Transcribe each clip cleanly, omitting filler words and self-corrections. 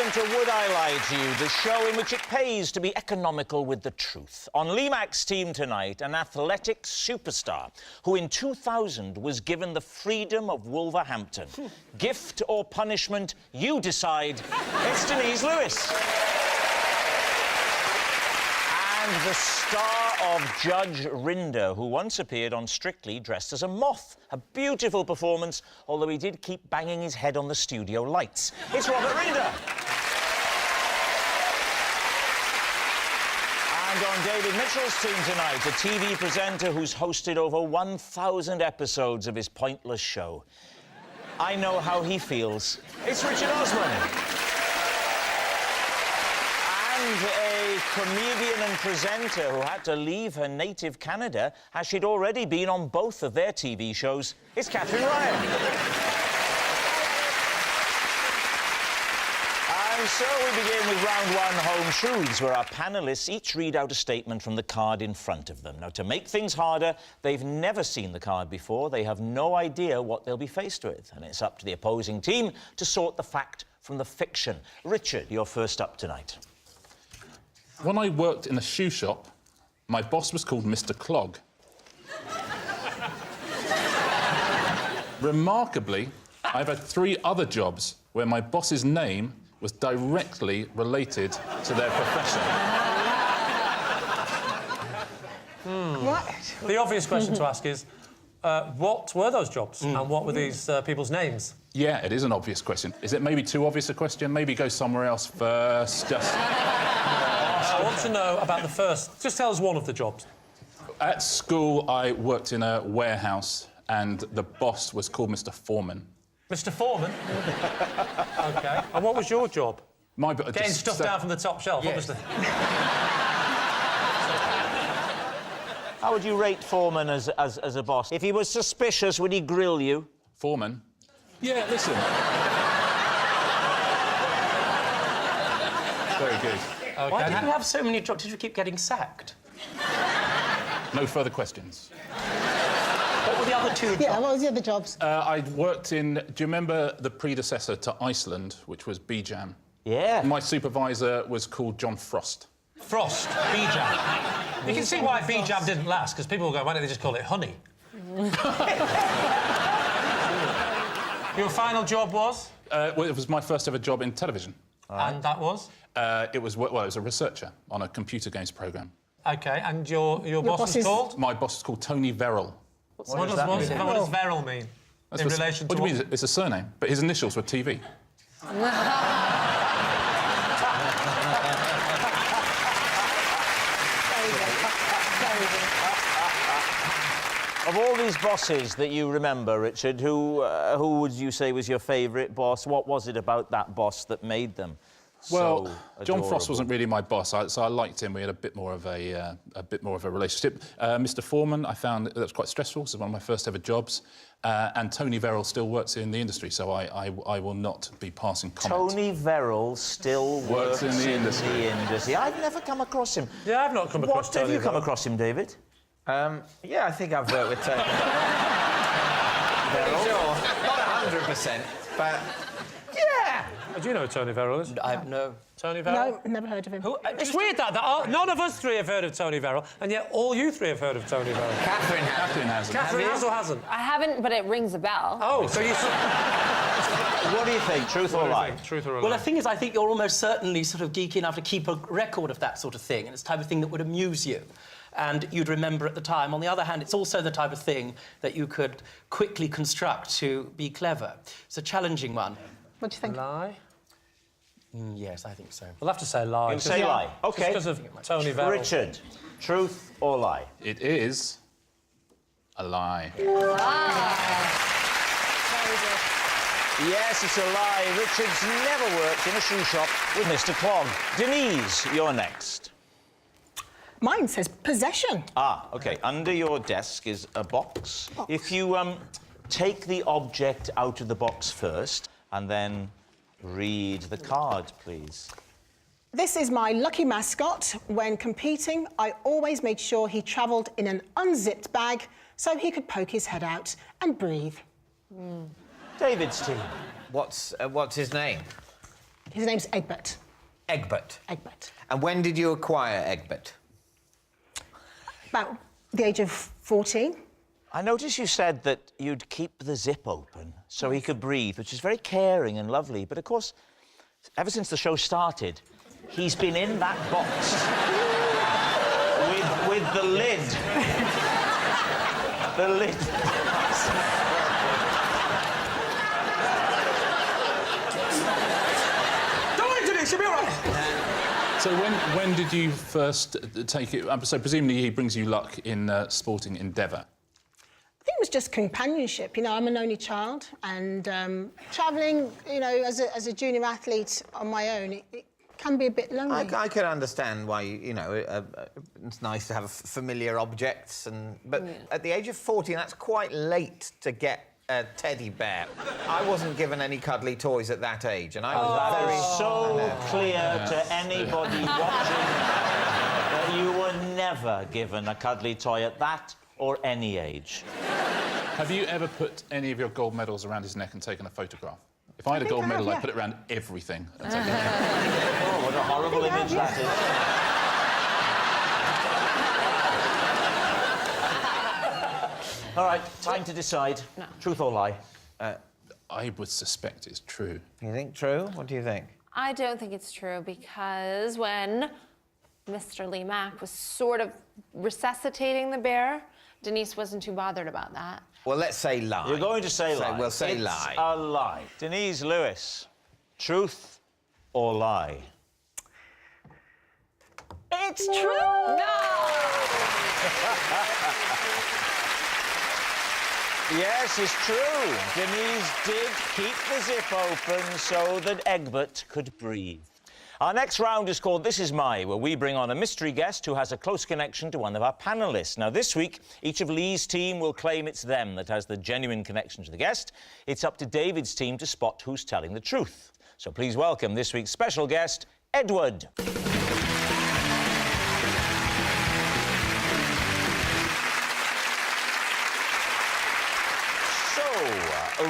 welcome to Would I Lie to You, the show in which it pays to be economical with the truth. On Lee Mack's team tonight, an athletic superstar who in 2000 was given the freedom of Wolverhampton. Gift or punishment, you decide. It's Denise Lewis. And the star of Judge Rinder, who once appeared on Strictly dressed as a moth. A beautiful performance, although he did keep banging his head on the studio lights. It's Robert Rinder. And on David Mitchell's team tonight, a TV presenter who's hosted over 1,000 episodes of his pointless show. I know how he feels. It's Richard Osman. And a comedian and presenter who had to leave her native Canada as she'd already been on both of their TV shows. It's Catherine Ryan. And so we begin with round one, Home Truths, where our panellists each read out a statement from the card in front of them. Now, to make things harder, they've never seen the card before. They have no idea what they'll be faced with. And it's up to the opposing team to sort the fact from the fiction. Richard, you're first up tonight. When I worked in a shoe shop, my boss was called Mr. Clog. Remarkably, I've had 3 other jobs where my boss's name was directly related to their profession. Right. The obvious question to ask is, what were those jobs and what were these people's names? Yeah, it is an obvious question. Is it maybe too obvious a question? Maybe go somewhere else first, just... I want to know about the first. Just tell us one of the jobs. At school, I worked in a warehouse and the boss was called Mr. Foreman. Mr. Foreman? OK. And what was your job? Getting stuff down from the top shelf, Yes. obviously. How would you rate Foreman as a boss? If he was suspicious, would he grill you? Foreman? Yeah, listen. Very good. Okay. Why did you have so many jobs? Did you keep getting sacked? No further questions. What were the other 2 jobs? Yeah, what was the other jobs? I worked in... Do you remember the predecessor to Iceland, which was BJam? Yeah. My supervisor was called John Frost. Frost, B-Jam. You can see why B-Jam didn't last, because people will go, why don't they just call it honey? Your final job was? Well, it was my first ever job in television. And that was? It was a researcher on a computer games programme. OK, and your boss is called? My boss is called Tony Verrill. What does Verrill mean? In relation to what do you mean? It's a surname, but his initials were TV. Of all these bosses that you remember, Richard, who would you say was your favourite boss? What was it about that boss that made them Well, so John adorable? Frost wasn't really my boss, so I liked him. We had a bit more of a relationship. Mr. Foreman, I found that was quite stressful. It was one of my first ever jobs. And Tony Verrill still works in the industry, so I will not be passing comment. Tony Verrill still works in the industry. I've never come across him. Yeah, I've not come across Tony Have you come Verrill. across him, David? Yeah, I think I've worked with Tony. Sure, not 100%, but yeah. Do you know who Tony Verrill is? No. Tony Verrill? No, never heard of him. It's weird that none of us 3 have heard of Tony Verrill, and yet all you 3 have heard of Tony Verrill. Catherine hasn't. Catherine has or hasn't? I haven't, but it rings a bell. Oh, so you... What do you think, truth or lie? Truth or a lie? Well, the thing is, I think you're almost certainly sort of geeky enough to keep a record of that sort of thing, and it's the type of thing that would amuse you. And you'd remember at the time. On the other hand, it's also the type of thing that you could quickly construct to be clever. It's a challenging one. What do you think? Lie? Yes, I think so. I'll have to say lie. You'll say lie. OK. Just because of Tony Verrill. Richard, truth or lie? It is a lie. Yes, it's a lie. Richard's never worked in a shoe shop with Mr. Clog. Denise, you're next. Mine says possession. Ah, OK. Under your desk is a box. If you take the object out of the box first and then read the card, please. This is my lucky mascot. When competing, I always made sure he travelled in an unzipped bag so he could poke his head out and breathe. David's team. What's his name? His name's Egbert. Egbert. Egbert. And when did you acquire Egbert? About the age of 14. I noticed you said that you'd keep the zip open so he could breathe, which is very caring and lovely. But of course, ever since the show started, he's been in that box with the lid. The lid. Don't worry, Denise, you'll be all right. So when did you first take it? So presumably he brings you luck in sporting endeavour. I think it was just companionship. You know, I'm an only child, and travelling, you know, as a junior athlete on my own, it can be a bit lonely. I can understand why, you know, it's nice to have familiar objects, but at the age of 14, that's quite late to get a teddy bear. I wasn't given any cuddly toys at that age, and I was very... So clear to anybody watching that you were never given a cuddly toy at that or any age. Have you ever put any of your gold medals around his neck and taken a photograph? If I had a gold medal, I'd put it around everything and take it. Oh, what a horrible image that is. All right, time to decide. No. Truth or lie? I would suspect it's true. You think true? What do you think? I don't think it's true because when Mr. Lee Mack was sort of resuscitating the bear, Denise wasn't too bothered about that. Well, let's say lie. You're going to say lie. We'll say it's lie. a lie. Denise Lewis, truth or lie? It's true! Yes, it's true. Denise did keep the zip open so that Egbert could breathe. Our next round is called This Is My, where we bring on a mystery guest who has a close connection to one of our panellists. Now, this week, each of Lee's team will claim it's them that has the genuine connection to the guest. It's up to David's team to spot who's telling the truth. So please welcome this week's special guest, Edward.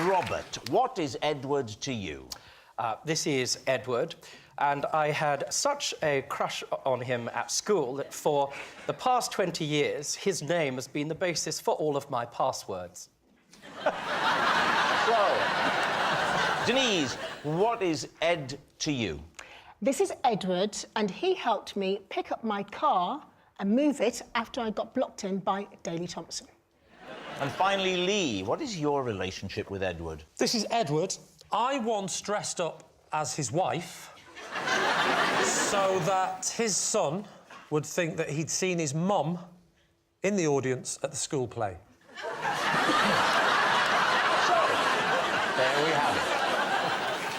Robert, what is Edward to you? This is Edward, and I had such a crush on him at school that for the past 20 years, his name has been the basis for all of my passwords. So, Denise, what is Ed to you? This is Edward, and he helped me pick up my car and move it after I got blocked in by Daley Thompson. And finally, Lee, what is your relationship with Edward? This is Edward. I once dressed up as his wife so that his son would think that he'd seen his mum in the audience at the school play. So, there we have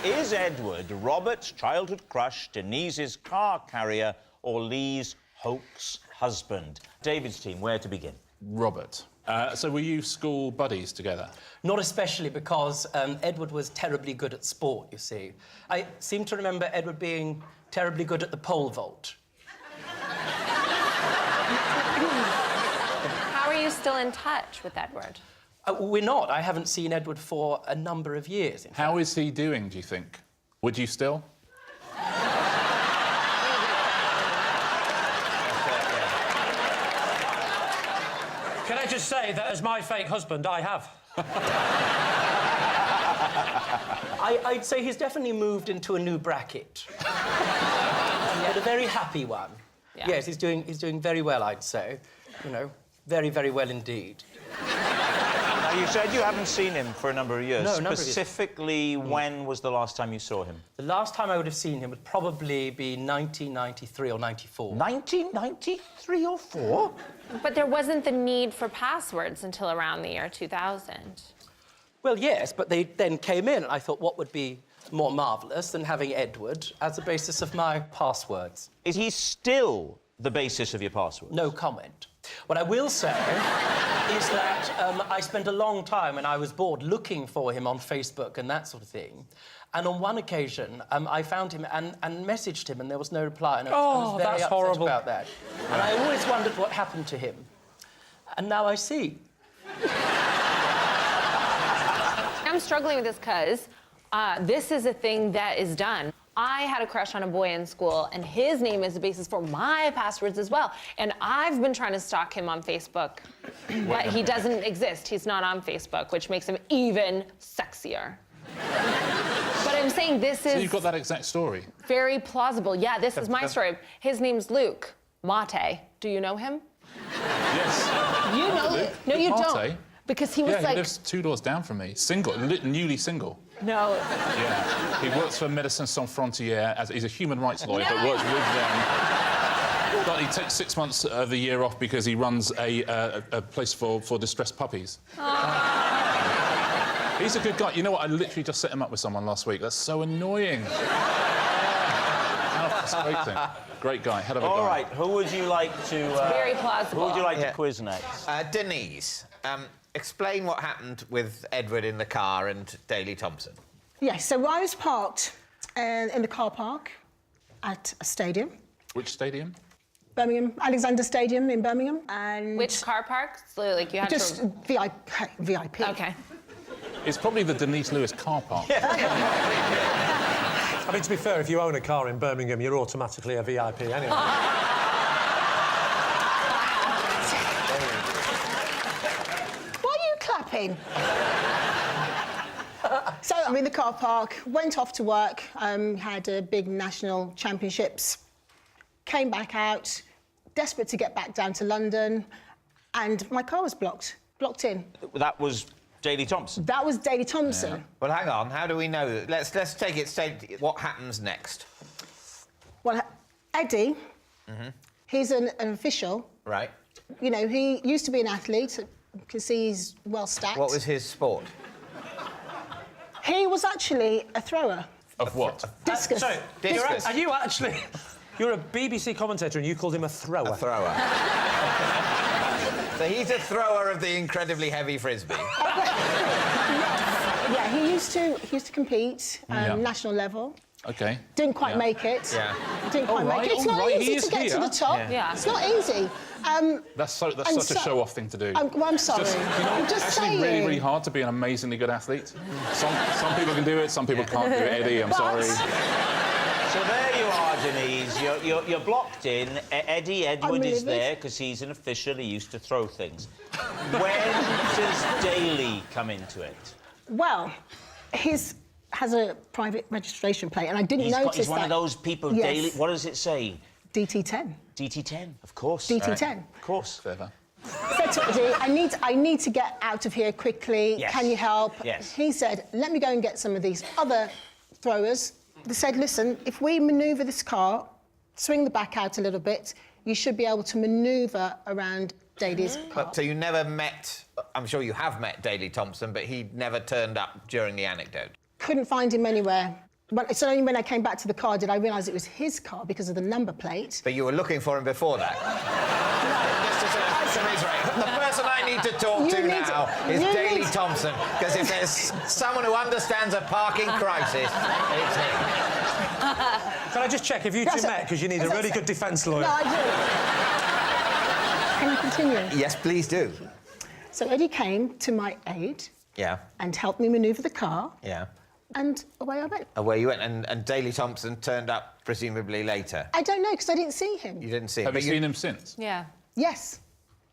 it. Is Edward Robert's childhood crush, Denise's car carrier, or Lee's hoax husband? David's team, where to begin? Robert. So were you school buddies together? Not especially because Edward was terribly good at sport, you see. I seem to remember Edward being terribly good at the pole vault. How are you still in touch with Edward? We're not. I haven't seen Edward for a number of years. How is he doing, do you think? Would you still? Can I just say that as my fake husband, I have. I'd say he's definitely moved into a new bracket. But a very happy one. Yeah. Yes, he's doing very well, I'd say. You know, very, very well indeed. Now, you said you haven't seen him for a number of years. No, a number of years. Specifically, when was the last time you saw him? The last time I would have seen him would probably be 1993 or 94. 1993 or 4? But there wasn't the need for passwords until around the year 2000. Well, yes, but they then came in, and I thought, what would be more marvellous than having Edward as the basis of my passwords? Is he still the basis of your password? No comment. What I will say is that I spent a long time when I was bored looking for him on Facebook and that sort of thing. And on one occasion, I found him and messaged him, and there was no reply. And I was very that's upset horrible. about that. And I always wondered what happened to him. And now I see. I'm struggling with this because this is a thing that is done I had a crush on a boy in school, and his name is the basis for my passwords as well. And I've been trying to stalk him on Facebook, but he doesn't exist. He's not on Facebook, which makes him even sexier. But I'm saying this So is you've got that exact story. very plausible. Yeah, this is my story. His name's Luke Mate. Do you know him? Yes. You know Luke? No, you Luke don't. Mate? Because he was Yeah, he like, lives 2 doors down from me. Single, newly single. no. Yeah. He works for Médecins Sans Frontières as he's a human rights lawyer, but works with them. But he takes 6 months of the year off because he runs a place for distressed puppies. He's a good guy. You know what? I literally just set him up with someone last week. That's so annoying. How frustrating. Great guy. Hell of a guy. All right, who would you like to... Very plausible. Who would you like Yeah. to quiz next? Denise, explain what happened with Edward in the car and Daley Thompson. Yes, so I was parked in the car park at a stadium, Which stadium? Birmingham, Alexander Stadium in Birmingham, and... Which car park? So, like, you had Just to... VIP. Okay. It's probably the Denise Lewis car park. I mean, to be fair, if you own a car in Birmingham, you're automatically a VIP anyway. Why are you clapping? So I'm in the car park, went off to work, had a big national championships, came back out, desperate to get back down to London, and my car was blocked in. That was Daley Thompson. That was Daley Thompson. Well, hang on. How do we know that? Let's take it straight. What happens next? Well, Eddie, he's an official. Right. You know, he used to be an athlete. You can see he's well stacked. What was his sport? He was actually a thrower. Of what? Discus. Sorry, Discus. are you actually... You're a BBC commentator and you called him a thrower. A thrower. So he's a thrower of the incredibly heavy frisbee. Yeah, he used to compete Yeah. national level. OK. Didn't quite Yeah. make it. Yeah. Didn't quite All make it. right, It's all not right, he easy is to get to here. the top. Yeah. It's not easy. That's And such a so- show-off thing to do. I'm sorry. Just, you know, I'm just actually saying. really, really hard to be an amazingly good athlete. Some people can do it, some people can't do it. Eddie, I'm But- sorry. So there you are, Denise. You're blocked in. Edward is livid. there because he's an official. He used to throw things. When does Daley come into it? Well, his has a private registration plate, and I didn't notice He's one that. of those people, Yes. Daley... What does it say? DT10. DT10, of course. DT10. Of course. Clever. Said to Eddie, I need to get out of here quickly. Yes. Can you help? Yes. He said, let me go and get some of these other throwers. They said, listen, if we manoeuvre this car, swing the back out a little bit, you should be able to manoeuvre around Daley's car. So you never met... I'm sure you have met Daley Thompson, but he never turned up during the anecdote. Couldn't find him anywhere. But it's only when I came back to the car did I realise it was his car because of the number plate. But you were looking for him before that. Just to reiterate, the person I need to talk You to need now to- is you Daley need to- Thompson, because if there's someone who understands a parking crisis, it's him. Can I just check if you two That's it. met? Because you need a That's really it. good defence lawyer. No, I do. Can you continue? Yes, please do. So Eddie came to my aid Yeah, and helped me manoeuvre the car, yeah. and away I went. Where you went, and Daley Thompson turned up presumably later. I don't know, because I didn't see him. You didn't see him. Have you but seen him since? Yeah. Yes.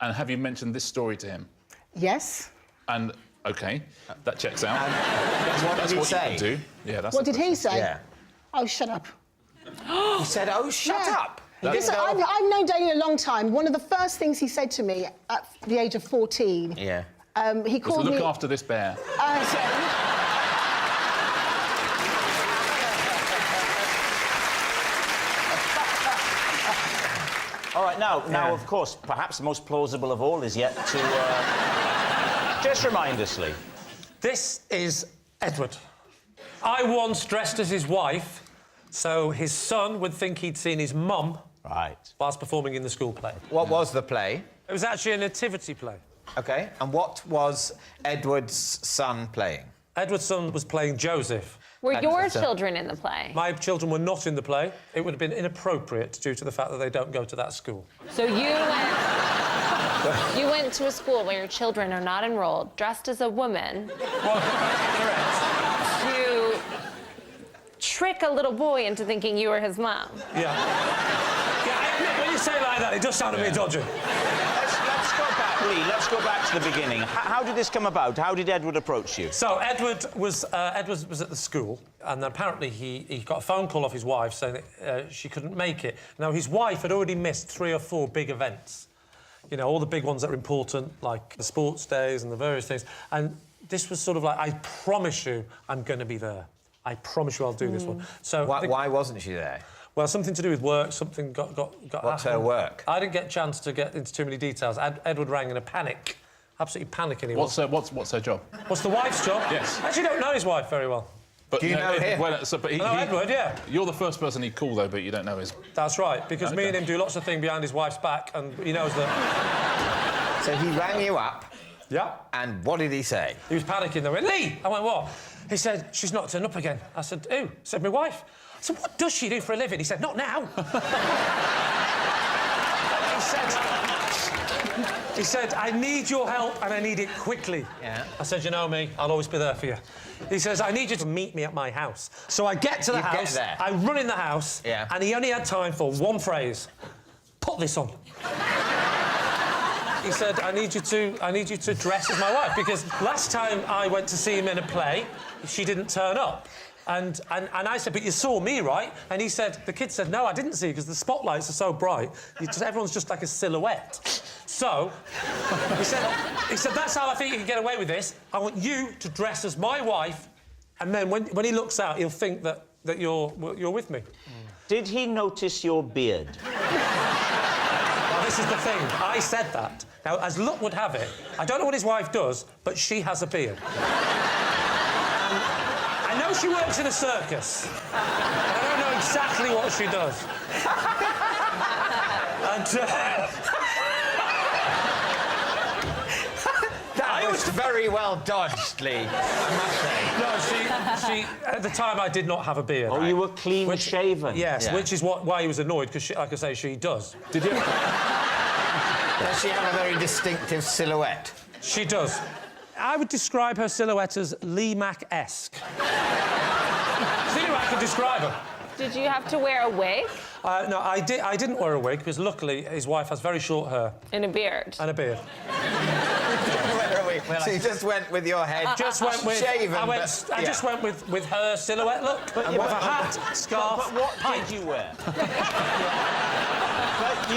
And have you mentioned this story to him? Yes. And, OK, that checks out. What That's did he what say? you can do. Yeah, that's What the did he say? Yeah. Oh, shut up. He said, "Oh, shut Yeah. up." He didn't Listen, go, I've known Daley a long time. One of the first things he said to me at the age of 14, Yeah. he Was called look me... after this bear. All right, now, of course, perhaps the most plausible of all is yet to... Just remind us, Lee. This is Edward. I once dressed as his wife, so his son would think he'd seen his mum Right. whilst performing in the school play. What was the play? It was actually a nativity play. OK. And what was Edward's son playing? Edward's son was playing Joseph. Were your children in the play? My children were not in the play. It would have been inappropriate due to the fact that they don't go to that school. So you went to a school where your children are not enrolled, dressed as a woman, Well, correct. to trick trick a little boy into thinking you were his mom. Yeah. Yeah, I admit, when you say it like that, it does sound a bit dodgy. Let's go back, Lee. Let's go back to the beginning. How did this come about? How did Edward approach you? So Edward was at the school, and apparently he got a phone call off his wife saying that she couldn't make it. Now, his wife had already missed 3 or 4 big events. You know, all the big ones that are important, like the sports days and the various things. And this was sort of like, I promise you I'm going to be there. I promise you I'll do this one. So Why wasn't she there? Well, something to do with work, something got What's her work? I didn't get a chance to get into too many details. Edward rang in a panic. Absolutely panicking he was. What's her job? What's the wife's job? Yes. I actually don't know his wife very well. But, Do you know him? I know Edward, yeah. You're the first person he'd call, though, but you don't know his... That's right, because me and him do lots of things behind his wife's back, and he knows that... So he rang you up, Yeah. and what did he say? He was panicking. They went, Lee! I went, what? He said, she's not turned up again. I said, who? He said, my wife. I said, what does she do for a living? He said, not now. He said, I need your help and I need it quickly. Yeah. I said, you know me, I'll always be there for you. He says, I need you to meet me at my house. So I get to the house, there. I run in the house, Yeah. and he only had time for one phrase. Put this on. He said, I need you to dress as my wife, because last time I went to see him in a play, she didn't turn up. And I said, but you saw me, right? And he said, the kid said, no, I didn't see you, because the spotlights are so bright. Everyone's just like a silhouette. So, he said, that's how I think you can get away with this. I want you to dress as my wife, and then when he looks out, he'll think that you're with me. Did he notice your beard? Well, this is the thing. I said that. Now, as luck would have it, I don't know what his wife does, but she has a beard. I know she works in a circus. I don't know exactly what she does. That was very well dodged, Lee, I must say. No, she at the time I did not have a beard. Oh, you were clean-shaven? Yes, Yeah. which is why he was annoyed, because, like I say, she does. Did you... Does she have a very distinctive silhouette? She does. I would describe her silhouette as Lee Mack-esque. It's the only way I could describe her. Did you have to wear a wig? No, I didn't wear a wig, because luckily his wife has very short hair. And a beard. And a beard. So you just went with your head Just went with... shaven, I just went with her silhouette look. With a hat, scarf, But what pipe. did you wear? But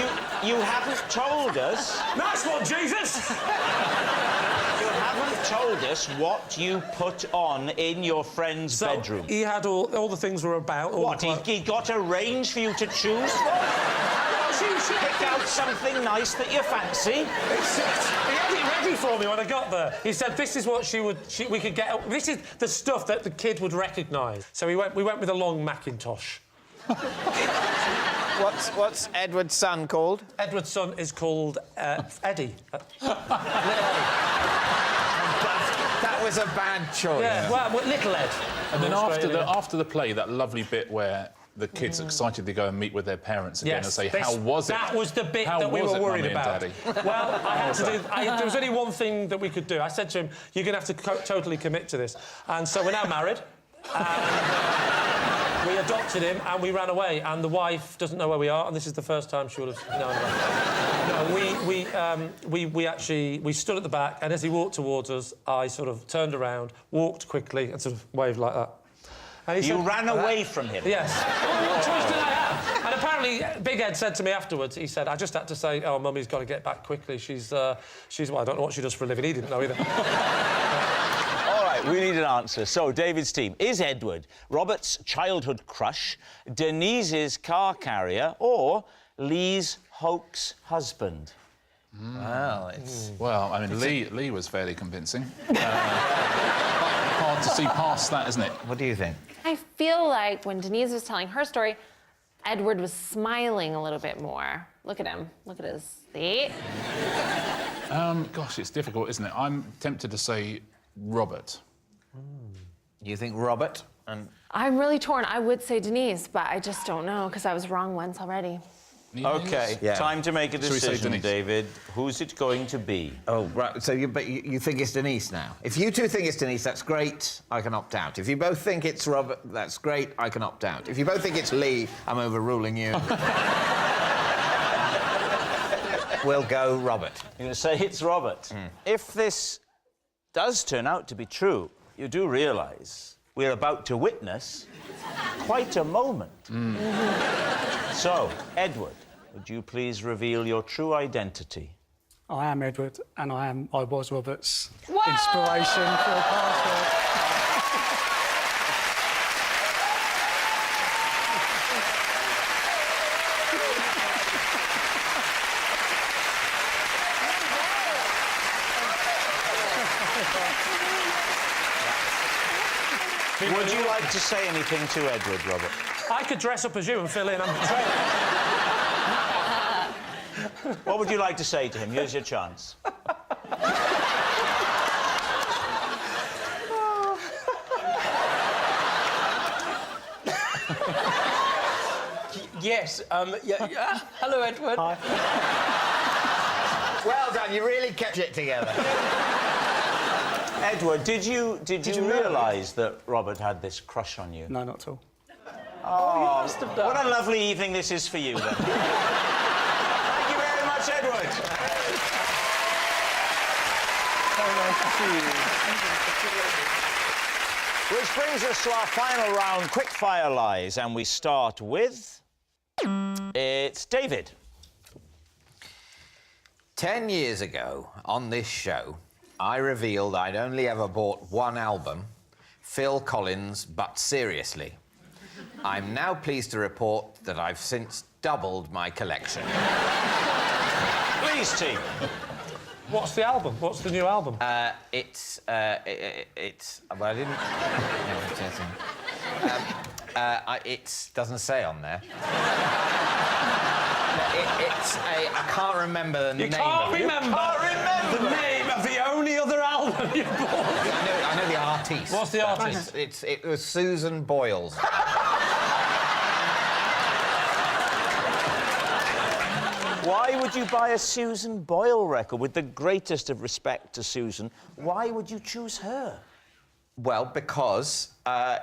you haven't told us. Nice one, Jesus! You haven't told us what you put on in your friend's bedroom. He had all the things were about. What, he got a range for you to choose from? Pick out something nice that you fancy. He had it ready for me when I got there. He said, "This is what we could get. This is the stuff that the kid would recognise." So we went with a long Macintosh. What's Edward's son called? Edward's son is called Eddie. That was a bad choice. Yeah, well, Little Ed. And then after the play, that lovely bit where the kids excitedly go and meet with their parents again and say, how was it? That was the bit that we were worried about. Well, I had to do... there was only one thing that we could do. I said to him, you're going to have to totally commit to this. And so we're now married. We adopted him and we ran away, and the wife doesn't know where we are, and this is the first time she would have known about it. No, we stood at the back, and as he walked towards us, I sort of turned around, walked quickly, and sort of waved like that. And he You said, ran away from him? Yes. What choice did I have? And apparently, Big Ed said to me afterwards, he said, I just had to say, oh, Mummy's got to get back quickly. She's well, I don't know what she does for a living. He didn't know either. All right, we need an answer. So, David's team. Is Edward Robert's childhood crush, Denise's car carrier, or Lee's hoax husband? Well, it's... Well, I mean, Lee was fairly convincing. Hard to see past that, isn't it? What do you think? I feel like when Denise was telling her story, Edward was smiling a little bit more. Look at him. Look at his... See? Gosh, it's difficult, isn't it? I'm tempted to say Robert. You think Robert? And I'm really torn. I would say Denise, but I just don't know, because I was wrong once already. OK, Yeah. time to make a we say decision, Denise? David. Who's it going to be? Oh, right. So you think it's Denise now? If you two think it's Denise, that's great. I can opt out. If you both think it's Robert, that's great. I can opt out. If you both think it's Lee, I'm overruling you. We'll go Robert. You're going to say it's Robert. If this does turn out to be true, you do realise we're about to witness quite a moment. So, Edward, would you please reveal your true identity? I am Edward, and I was Robert's Whoa! inspiration for a password. Would you like to say anything to Edward, Robert? I could dress up as you and fill in. What would you like to say to him? Here's your chance. Yes. Yeah. Hello, Edward. Hi. Well done. You really kept it together. Edward, did you realise that Robert had this crush on you? No, not at all. Oh, you must have done. What a lovely evening this is for you, then. Thank you very much, Edward. Which brings us to our final round, quickfire lies, and we start with... It's David. 10 years ago, on this show, I revealed I'd only ever bought one album, Phil Collins, But Seriously. I'm now pleased to report that I've since doubled my collection. Please, team. What's the album? What's the new album? It's. Well, I didn't. It doesn't say on there. I can't remember the name. Can't remember the name of the only other album you bought. I know the artiste. What's the artist? It was Susan Boyles. Why would you buy a Susan Boyle record? With the greatest of respect to Susan, why would you choose her? Well, because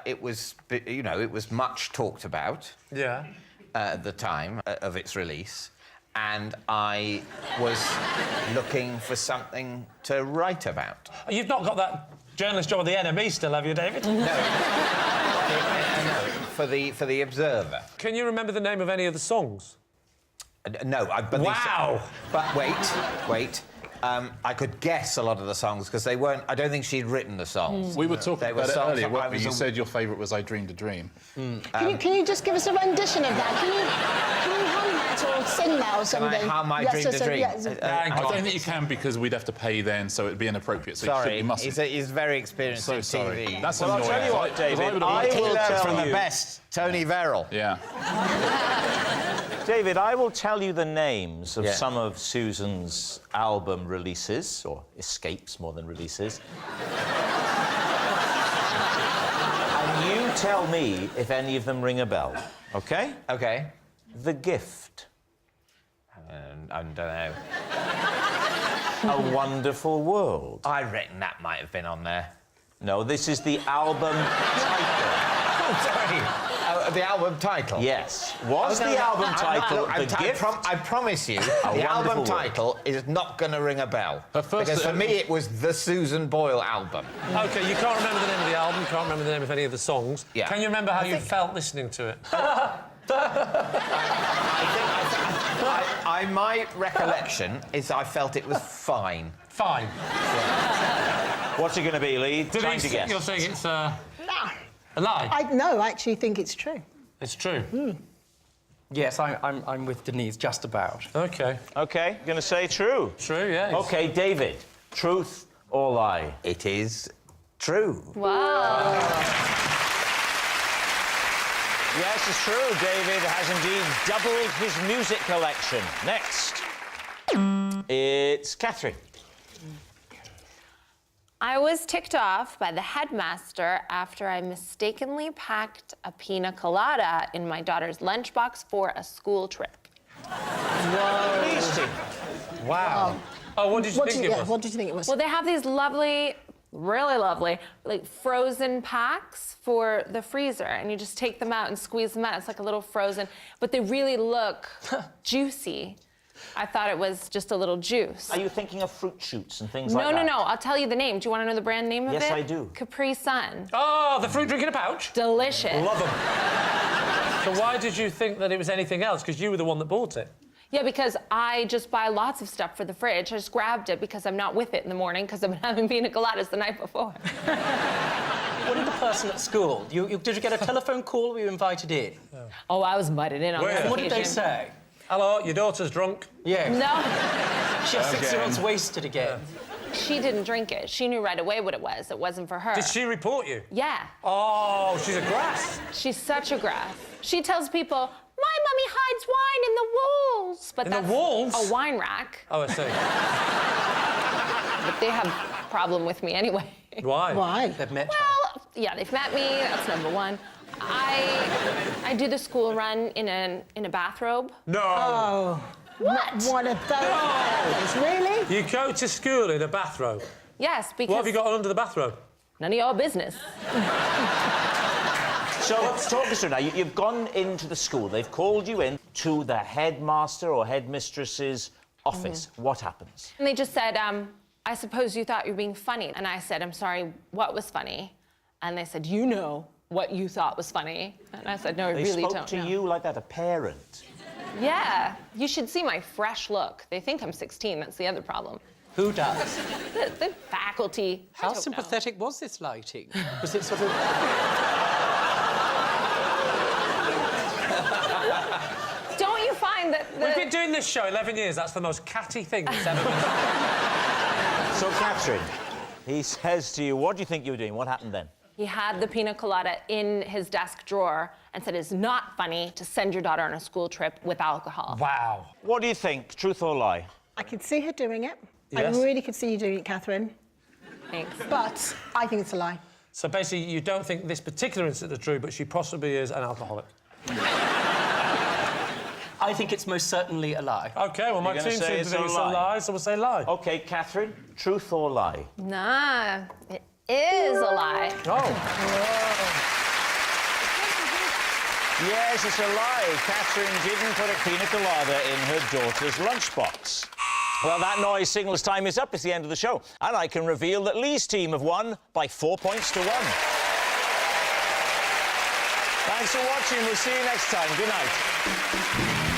it was, it was much talked about. Yeah. At the time of its release, and I was looking for something to write about. You've not got that journalist job at the NME still, have you, David? No, for the Observer. Can you remember the name of any of the songs? No, but Wow! But wait. I could guess a lot of the songs because they weren't. I don't think she'd written the songs. We were talking They were about it songs earlier. that I What, was you a- said your favourite was I Dreamed a Dream. Can you just give us a rendition of that? Can you hum that or sing that or Can I something? hum I Yes, Dreamed yes, a Dream? yes. I don't think you can because we'd have to pay then, so it'd be inappropriate. So Sorry, you mustn't. he's very experienced So in sorry. TV. That's Well, I'll annoying. tell you what, 'cause David, would've I liked He will to- learns tell from the you- best, Tony Verrill. Yeah. David, I will tell you the names of Yeah. some of Susan's album releases, or escapes more than releases. And you tell me if any of them ring a bell, OK? Okay. The Gift. I don't know. A Wonderful World. I reckon that might have been on there. No, this is the album title. Oh, sorry. The album title? Yes. Was Oh, no, the no, album I- title look, The Gift? I promise you, the Wonderful album World. title is not going to ring a bell. Her first- Because for me, it was the Susan Boyle album. OK, you can't remember the name of the album, you can't remember the name of any of the songs. Yeah. Can you remember how I you think- felt listening to it? My recollection is I felt it was fine. Fine. What's it going to be, Lee? Trying to guess. You're saying it's a Ah, lie? No, I actually think it's true. It's true. Yes, I'm with Denise, just about. OK. OK, going to say true. True, yeah. OK, David, truth or lie? It is true. Wow. Yes, it's true. David has indeed doubled his music collection. Next, it's Catherine. I was ticked off by the headmaster after I mistakenly packed a pina colada in my daughter's lunchbox for a school trip. Lee's team. Wow. Oh, what did you think it was? What did you think it was? Well, they have these lovely, really lovely, like frozen packs for the freezer, and you just take them out and squeeze them out. It's like a little frozen, but they really look juicy. I thought it was just a little juice. Are you thinking of fruit shoots and things like that? No. I'll tell you the name. Do you want to know the brand name of it? Yes, I do. Capri Sun. Oh, the fruit drink in a pouch? Delicious. Love them. So why did you think that it was anything else? Because you were the one that bought it. Yeah, because I just buy lots of stuff for the fridge. I just grabbed it because I'm not with it in the morning because I've been having pina coladas the night before. What did the person at school? Did you get a telephone call or were you invited in? Oh, I was invited in on Where? this What did they occasion. say? Hello, your daughter's drunk. Yeah. No, She has 6-year-olds wasted again. she didn't drink it. She knew right away what it was. It wasn't for her. Did she report you? Yeah. Oh, she's a grass. She's such a grass. She tells people, my mummy hides wine in the walls. But In the that's walls? a wine rack. Oh, I see. But they have a problem with me anyway. Why? Why? They've met her. Well, yeah, they've met me. That's number one. I do the school run in a bathrobe. No. Oh. What? One of those. Really? You go to school in a bathrobe. Yes, because What have you got under the bathrobe? none of your business. So, talk us through now. You've gone into the school. They've called you in to the headmaster or headmistress's office. What happens? And they just said, I suppose you thought you were being funny. And I said, I'm sorry, what was funny? And they said, you know what you thought was funny. And I said, no, I They really spoke don't to know. you like that, a parent. Yeah, you should see my fresh look. They think I'm 16, that's the other problem. Who does? The faculty. I How don't know. sympathetic was this lighting? Was it sort of... Don't you find that We've been doing this show 11 years. That's the most catty thing that's ever been done. So, Catherine, he says to you, what do you think you were doing? What happened then? He had the pina colada in his desk drawer and said it's not funny to send your daughter on a school trip with alcohol. Wow. What do you think, truth or lie? I could see her doing it. Yes. I really could see you doing it, Catherine. Thanks. But I think it's a lie. So basically, you don't think this particular incident is true, but she possibly is an alcoholic. I think it's most certainly a lie. OK, well, my You're gonna team say seems it's to think a it's a lie? lie, so we'll say lie. OK, Catherine, truth or lie? Nah, it is a lie. Oh. Yes, it's a lie. Catherine didn't put a pina colada in her daughter's lunchbox. Well, that noise signals time is up. It's the end of the show. And I can reveal that Lee's team have won by 4 points to 1. Thanks for watching. We'll see you next time. Good night.